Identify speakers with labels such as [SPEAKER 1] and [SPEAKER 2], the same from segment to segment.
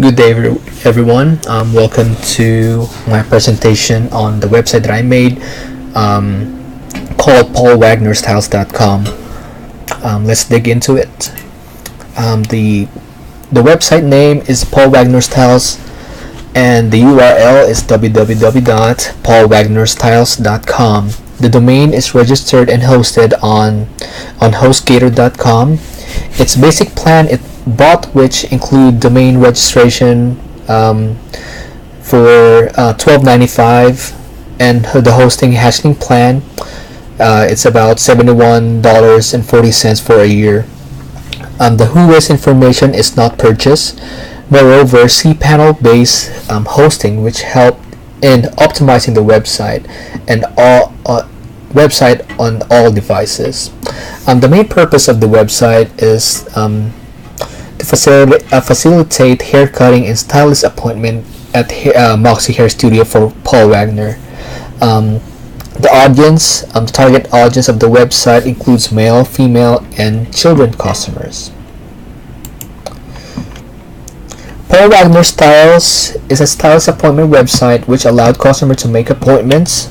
[SPEAKER 1] Good day, everyone. Welcome to my presentation on the website that I made called paulwagnerstyles.com. Let's dig into it. The website name is Paul Wagner Styles, and the URL is www.paulwagnerstyles.com. The domain is registered and hosted on HostGator.com. Its basic plan it bought, which include domain registration for $12.95, and the hosting hashtag plan. It's about $71.40 for a year. The Whois information is not purchased. Moreover, cPanel-based hosting, which helped in optimizing the website and all website on all devices. The main purpose of the website is to facilitate haircutting and stylist appointment at Moxie Hair Studio for Paul Wagner. The target audience of the website includes male, female, and children customers. Paul Wagner Styles is a stylist appointment website which allowed customers to make appointments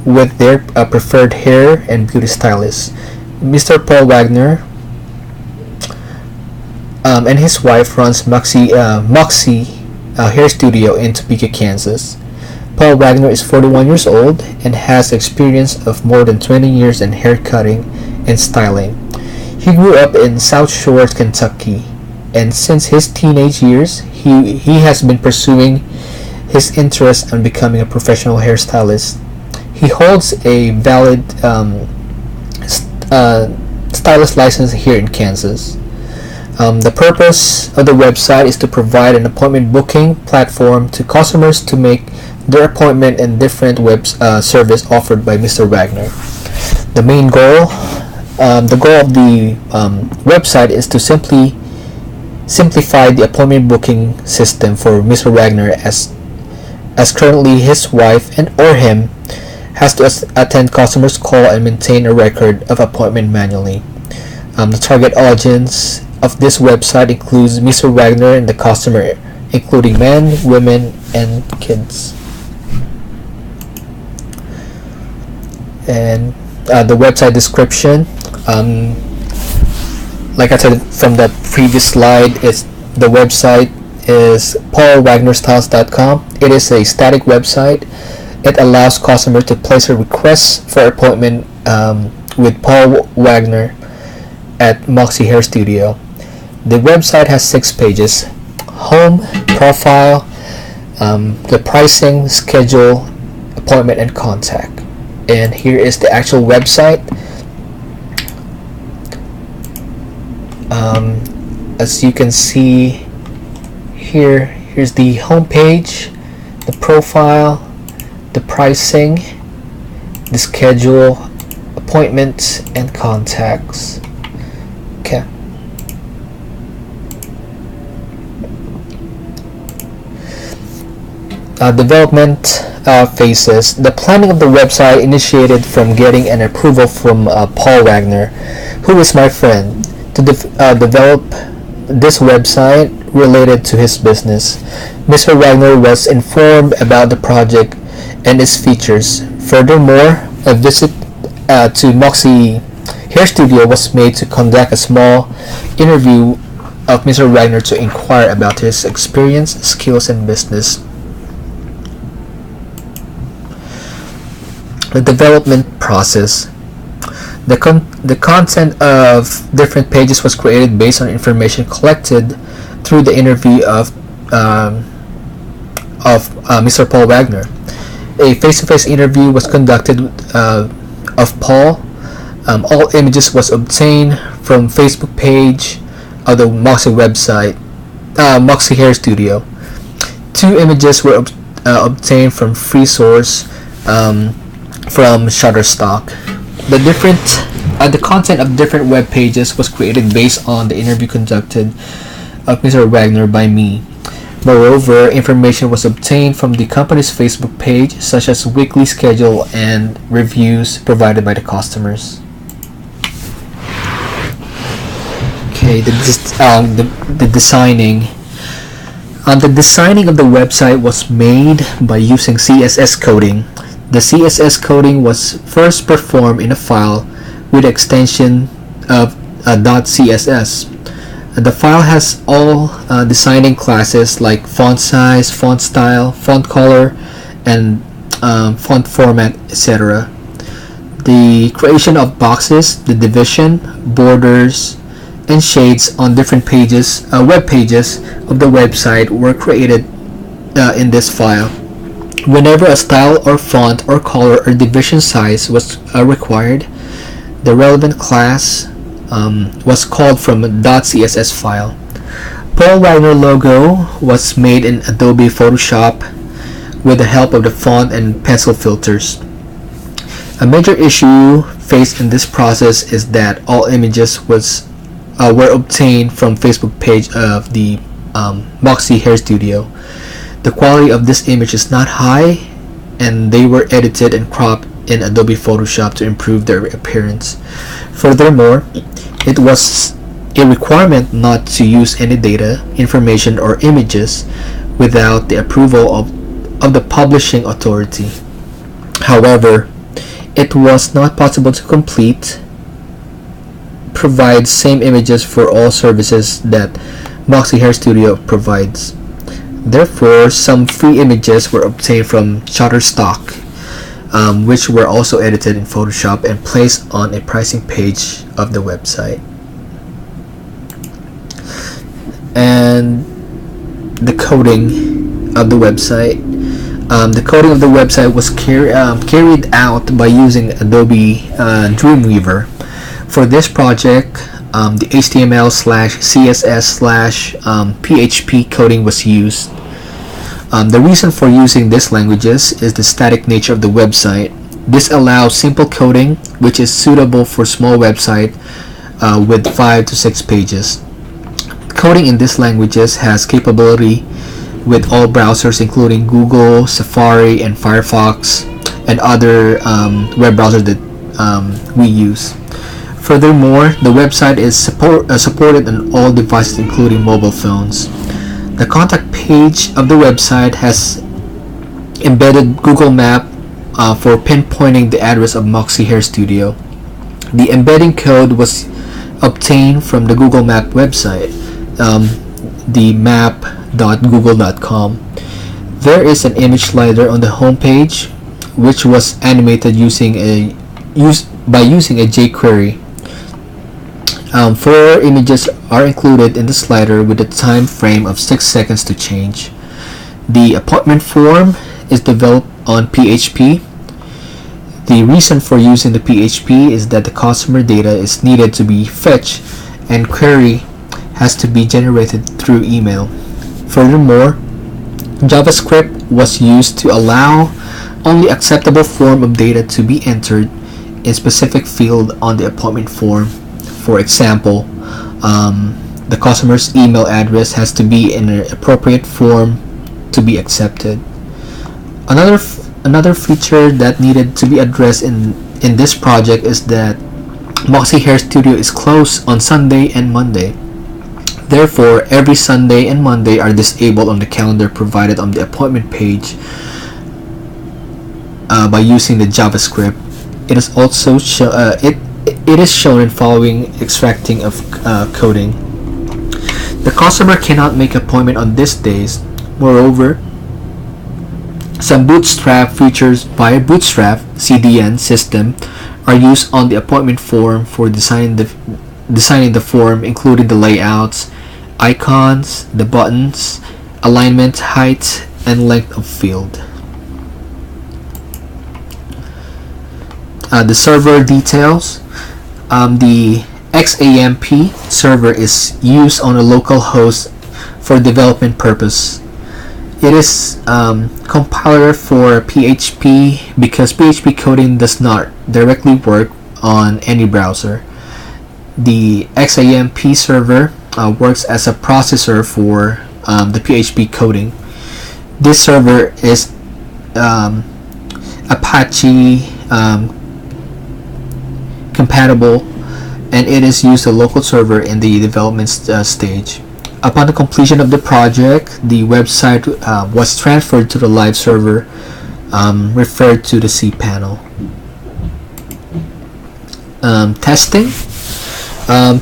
[SPEAKER 1] with their preferred hair and beauty stylist. Mr. Paul Wagner and his wife runs Moxie Hair Studio in Topeka, Kansas. Paul Wagner is 41 years old and has experience of more than 20 years in hair cutting and styling. He grew up in South Shore, Kentucky, and since his teenage years, he has been pursuing his interest in becoming a professional hairstylist. He holds a valid stylist license here in Kansas. The purpose of the website is to provide an appointment booking platform to customers to make their appointment in different service offered by Mr. Wagner. The main goal, the goal of the website is to simplify the appointment booking system for Mr. Wagner, as currently his wife and or him has to attend customers' call and maintain a record of appointment manually. The target audience of this website includes Mr. Wagner and the customer, including men, women, and kids. And the website description, like I said from the previous slide, the website is paulwagnerstyles.com. It is a static website. It allows customers to place a request for appointment with Paul Wagner at Moxie Hair Studio. The website has 6 pages: home, profile, the pricing, schedule, appointment, and contact. And here is the actual website. As you can see here's the home page, the profile, the pricing, the schedule, appointments, and contacts. Okay. Development phases. The planning of the website initiated from getting an approval from Paul Wagner, who is my friend, to develop this website related to his business. Mr. Wagner was informed about the project and its features. Furthermore, a visit to Moxie Hair Studio was made to conduct a small interview of Mr. Wagner to inquire about his experience, skills, and business. The development process. The content of different pages was created based on information collected through the interview of Mr. Paul Wagner. A face-to-face interview was conducted of Paul. All images was obtained from Facebook page of the Moxie website, Moxie Hair Studio. 2 images were obtained from free source from Shutterstock. The content of different web pages was created based on the interview conducted of Mr. Wagner by me. Moreover, information was obtained from the company's Facebook page, such as weekly schedule and reviews provided by the customers. Okay, the designing. The designing of the website was made by using CSS coding. The CSS coding was first performed in a file with extension of .css. The file has all designing classes like font size, font style, font color, and font format, etc. The creation of boxes, the division, borders, and shades on different pages, web pages of the website were created in this file. Whenever a style or font or color or division size was required, the relevant class was called from a .css file. Paul Wagner logo was made in Adobe Photoshop with the help of the font and pencil filters. A major issue faced in this process is that all images were obtained from Facebook page of the Moxie Hair Studio. The quality of this image is not high, and they were edited and cropped in Adobe Photoshop to improve their appearance. Furthermore, it was a requirement not to use any data, information, or images without the approval of the publishing authority. However, it was not possible to provide same images for all services that Moxie Hair Studio provides. Therefore, some free images were obtained from Shutterstock, which were also edited in Photoshop and placed on a pricing page of the website. And the coding of the website. The coding of the website was carried out by using Adobe Dreamweaver. For this project, the HTML/CSS/PHP coding was used. The reason for using these languages is the static nature of the website. This allows simple coding, which is suitable for small website with 5 to 6 pages. Coding in these languages has capability with all browsers including Google, Safari, and Firefox, and other web browsers that we use. Furthermore, the website is supported on all devices including mobile phones. The contact page of the website has embedded Google Map for pinpointing the address of Moxie Hair Studio. The embedding code was obtained from the Google Map website, the map.google.com. There is an image slider on the home page, which was animated by using a jQuery. 4 images are included in the slider with a time frame of 6 seconds to change. The appointment form is developed on PHP. The reason for using the PHP is that the customer data is needed to be fetched and query has to be generated through email. Furthermore, JavaScript was used to allow only acceptable form of data to be entered in specific field on the appointment form. For example, the customer's email address has to be in an appropriate form to be accepted. Another feature that needed to be addressed in this project is that Moxie Hair Studio is closed on Sunday and Monday. Therefore, every Sunday and Monday are disabled on the calendar provided on the appointment page by using the JavaScript. It is also it is shown in following extracting of coding. The customer cannot make appointment on these days. Moreover, some Bootstrap features via Bootstrap CDN system are used on the appointment form for designing the form, including the layouts, icons, the buttons, alignment, height, and length of field. The server details. The XAMPP server is used on a local host for development purpose. It is compiler for PHP because PHP coding does not directly work on any browser. The XAMPP server works as a processor for the PHP coding. This server is Apache compatible, and it is used a local server in the development stage. Upon the completion of the project, the website was transferred to the live server referred to the cPanel. Testing.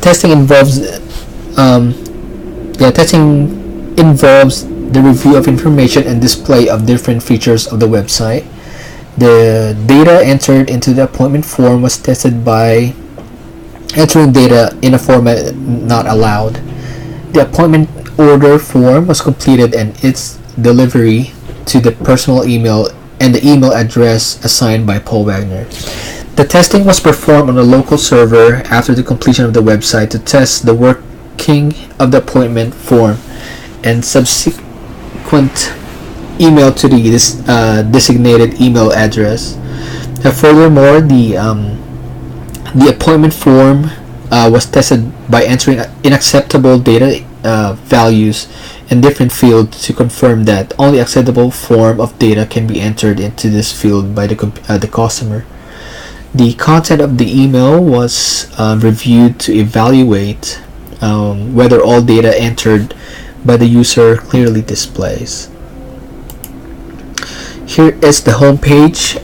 [SPEAKER 1] Testing involves the review of information and display of different features of the website. The data entered into the appointment form was tested by entering data in a format not allowed. The appointment order form was completed and its delivery to the personal email and the email address assigned by Paul Wagner. The testing was performed on a local server after the completion of the website to test the working of the appointment form and subsequent email to the designated email address. Furthermore, the appointment form was tested by entering unacceptable data values in different fields to confirm that only acceptable form of data can be entered into this field by the customer. The content of the email was reviewed to evaluate whether all data entered by the user clearly displays. Here is the home page.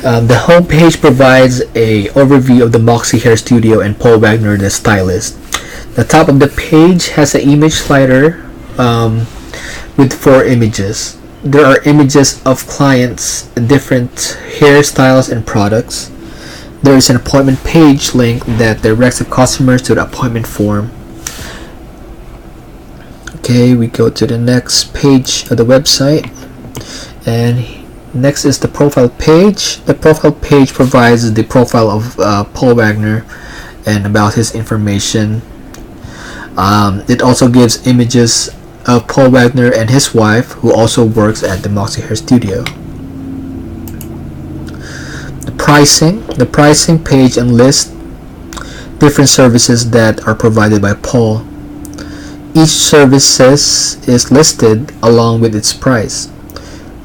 [SPEAKER 1] The home page provides an overview of the Moxie Hair Studio and Paul Wagner, the stylist. The top of the page has an image slider with 4 images. There are images of clients, different hairstyles and products. There is an appointment page link that directs the customers to the appointment form. Okay, we go to the next page of the website, and next is the profile page. The profile page provides the profile of Paul Wagner and about his information. It also gives images of Paul Wagner and his wife, who also works at the Moxie Hair Studio. The pricing page and lists different services that are provided by Paul. Each service is listed along with its price.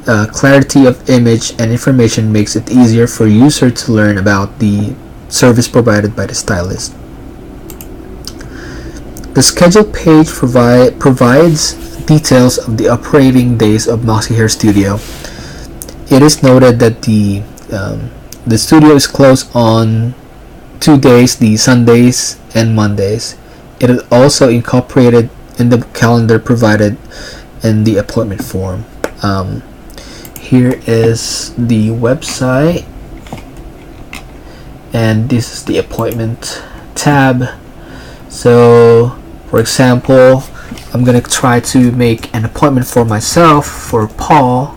[SPEAKER 1] Clarity of image and information makes it easier for user to learn about the service provided by the stylist. The schedule page provides details of the operating days of Moxie Hair Studio. It is noted that the studio is closed on 2 days, the Sundays and Mondays. It is also incorporated in the calendar provided in the appointment form. Here is the website, and this is the appointment tab. So, for example, I'm gonna try to make an appointment for myself, for Paul.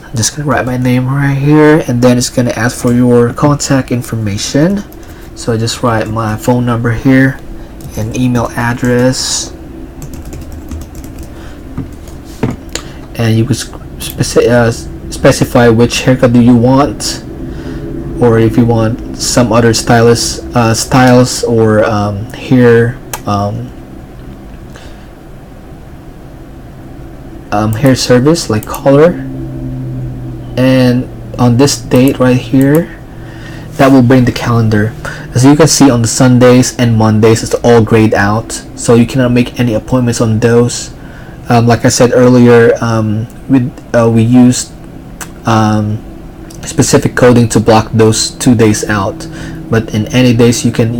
[SPEAKER 1] I'm just gonna write my name right here, and then it's gonna ask for your contact information. So I just write my phone number here, an email address, and you could specify which haircut do you want, or if you want some other styles or hair hair service like color. And on this date right here, that will bring the calendar. As you can see, on the Sundays and Mondays, it's all grayed out, so you cannot make any appointments on those. Like I said earlier, we used specific coding to block those 2 days out. But in any days, you can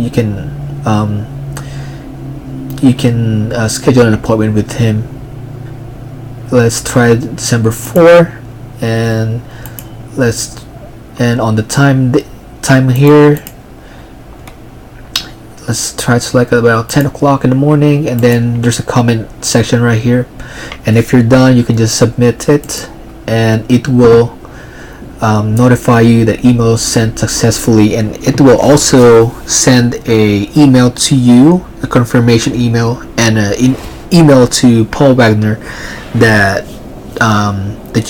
[SPEAKER 1] schedule an appointment with him. Let's try December 4, and on the time here, let's try to select about 10 o'clock in the morning, and then there's a comment section right here, and if you're done, you can just submit it, and it will notify you that email sent successfully, and it will also send a email to you, a confirmation email, and an email to Paul Wagner that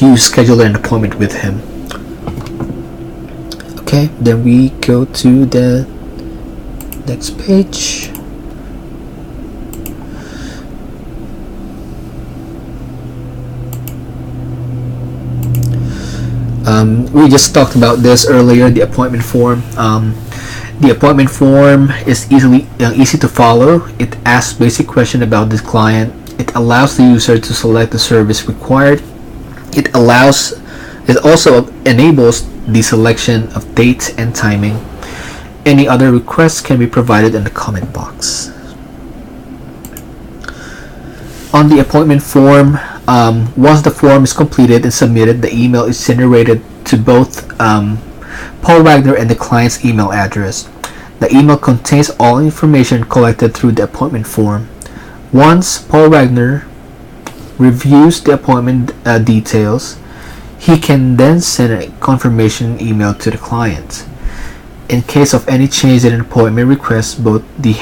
[SPEAKER 1] you scheduled an appointment with him. Okay, then we go to the next page. We just talked about this earlier, the appointment form. The appointment form is easy to follow. It asks basic questions about the client. It allows the user to select the service required. It also enables the selection of date and timing. Any other requests can be provided in the comment box. On the appointment form, once the form is completed and submitted, the email is generated to both Paul Wagner and the client's email address. The email contains all information collected through the appointment form. Once Paul Wagner reviews the appointment details, he can then send a confirmation email to the client. In case of any change in an appointment request, both the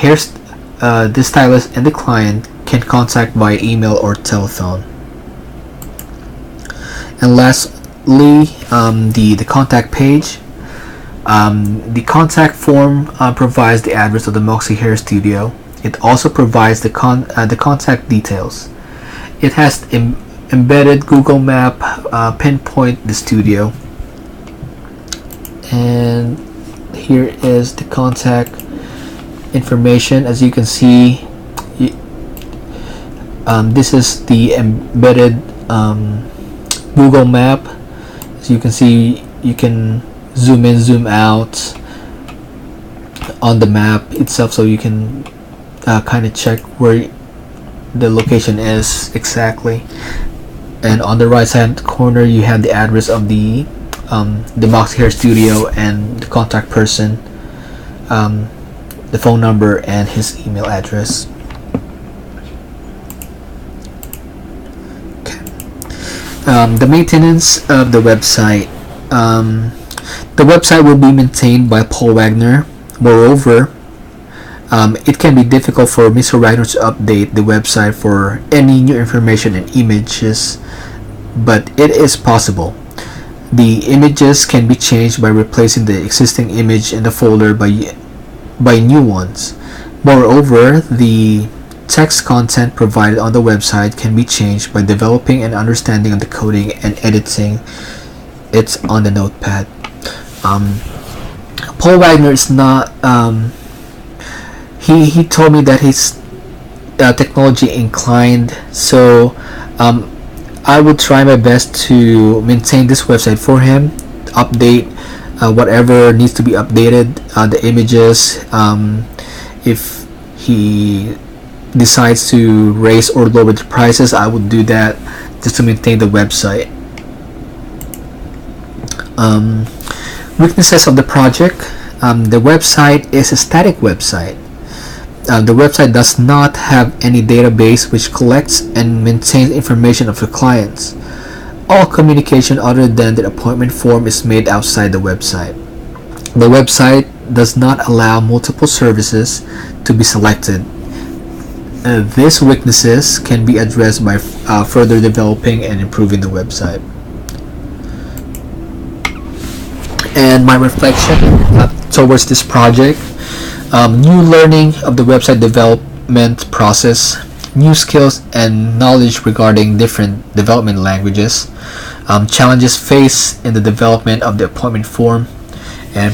[SPEAKER 1] stylist and the client can contact via email or telephone. And lastly, the contact page. The contact form provides the address of the Moxie Hair Studio. It also provides the contact details. It has embedded Google Map pinpoint the studio. And here is the contact information. As you can see, this is the embedded Google Map. As you can see, you can zoom in, zoom out on the map itself, so you can kind of check where the location is exactly. And on the right side corner, you have the address of the Moxie Hair Studio and the contact person, the phone number, and his email address. The maintenance of the website. The website will be maintained by Paul Wagner. Moreover, it can be difficult for Mr. Wagner to update the website for any new information and images, but it is possible. The images can be changed by replacing the existing image in the folder by new ones. Moreover, the text content provided on the website can be changed by developing an understanding of the coding and editing it on the notepad. Paul Wagner is not he told me that he's technology inclined, so I will try my best to maintain this website for him, update whatever needs to be updated, the images. If he decides to raise or lower the prices, I will do that just to maintain the website. Weaknesses of the project. The website is a static website. The website does not have any database which collects and maintains information of the clients. All communication other than the appointment form is made outside the website. The website does not allow multiple services to be selected. These weaknesses can be addressed by further developing and improving the website. And my reflection towards this project: new learning of the website development process, new skills and knowledge regarding different development languages, challenges faced in the development of the appointment form, and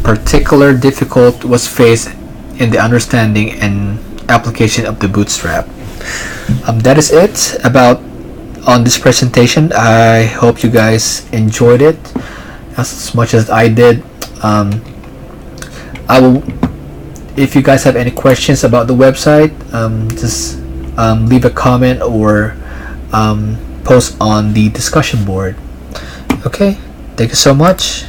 [SPEAKER 1] particular difficult was faced in the understanding and application of the Bootstrap. That is it about on this presentation. I hope you guys enjoyed it as much as I did. I will, if you guys have any questions about the website, just leave a comment or post on the discussion board. Okay, thank you so much.